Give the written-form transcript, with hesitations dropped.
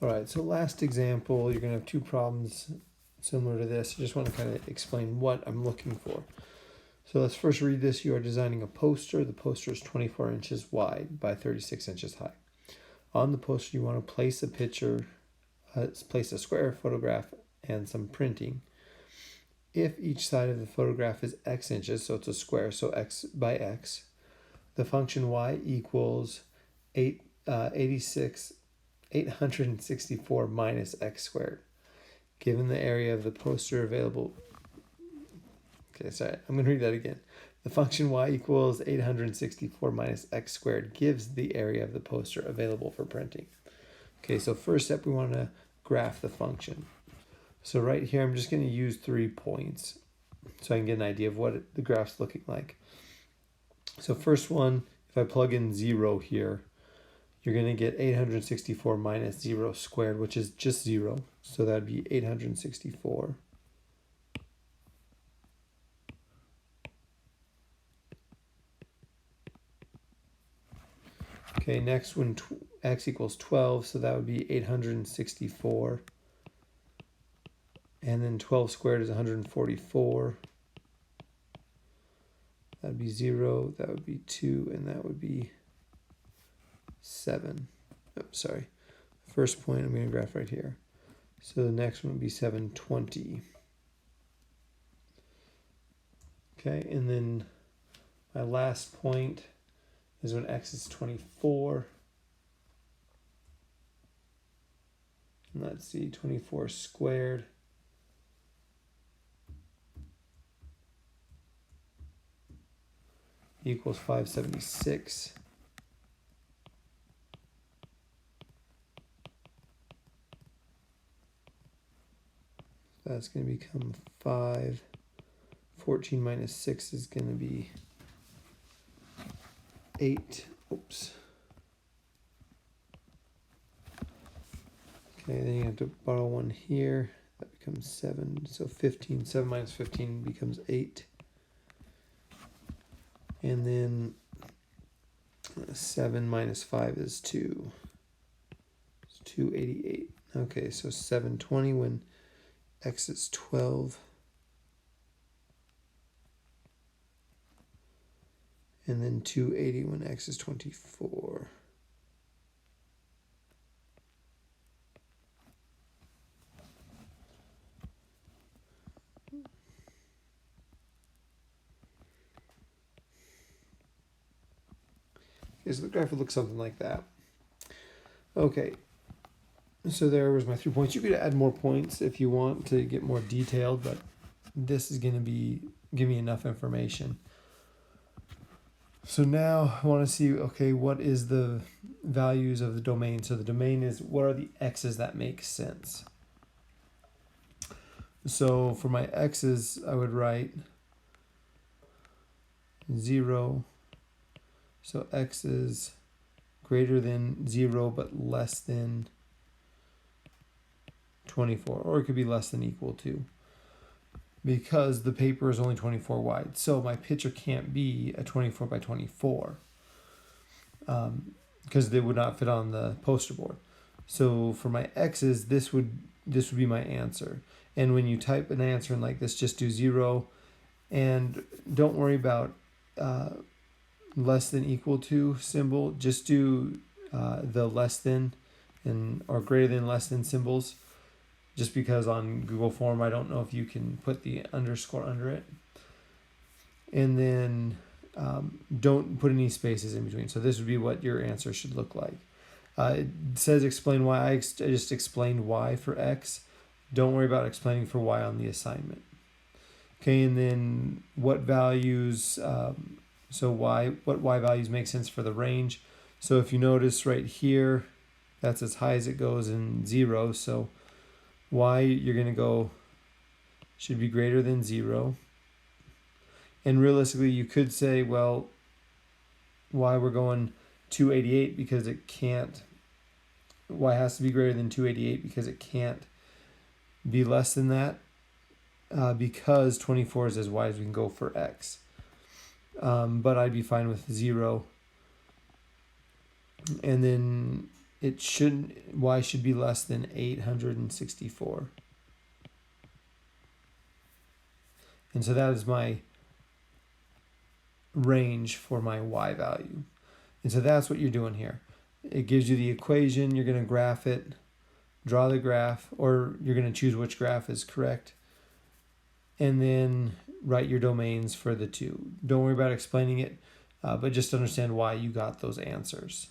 All right, so last example, you're going to have two problems similar to this. I just want to kind of explain what I'm looking for. So let's first read this. You are designing a poster. The poster is 24 inches wide by 36 inches high. On the poster, you want to place a picture, place a square photograph and some printing. If each side of the photograph is x inches, so it's a square, so x by x, the function y equals 864 minus x squared. Given the area of the poster available. Okay, sorry, I'm going to read that again. The function y equals 864 minus x squared gives the area of the poster available for printing. Okay, so first step, we want to graph the function. So right here, I'm just going to use 3 points so I can get an idea of what the graph's looking like. So first one, if I plug in 0 here, you're going to get 864 minus 0 squared, which is just 0. So that would be 864. Okay, next one, x equals 12, so that would be 864. And then 12 squared is 144. That would be 0, that would be 2, and that would be 7. Oh, sorry. First point I'm going to graph right here. So the next one would be 720. Okay, and then my last point is when x is 24. And let's see, 24 squared equals 576. That's going to become 5. 14 minus 6 is going to be 8. Oops. Okay, then you have to borrow one here. That becomes 7. So 15. 7 minus 15 becomes 8. And then 7 minus 5 is 2. It's 288. Okay, so 720 when x is 12. And then 280 when x is 24. Okay, so the graph would look something like that. Okay, so there was my 3 points. You could add more points if you want to get more detailed, but this is going to give me enough information. So now I want to see, okay, what is the values of the domain? So the domain is, what are the x's that make sense? So for my x's, I would write 0. So x is greater than 0 but less than 24, or it could be less than equal to, because the paper is only 24 wide. So my picture can't be a 24 by 24 because they would not fit on the poster board. So for my x's, this would be my answer. And when you type an answer in like this, just do 0, and don't worry about less than equal to symbol. Just do the less than or greater than less than symbols, just because on Google Form I don't know if you can put the underscore under it. And then don't put any spaces in between. So this would be what your answer should look like. It says explain y. I just explained y for x. Don't worry about explaining for y on the assignment. Okay, and then what values, what y values make sense for the range. So if you notice right here, that's as high as it goes in 0. So y, you're going to go, should be greater than 0. And realistically, you could say, well, y we're going 288 because it can't, y has to be greater than 288 because it can't be less than that, because 24 is as wide as we can go for x. But I'd be fine with 0. And then y should be less than 864. And so that is my range for my y value. And so that's what you're doing here. It gives you the equation, you're going to graph it, draw the graph, or you're going to choose which graph is correct, and then write your domains for the two. Don't worry about explaining it, but just understand why you got those answers.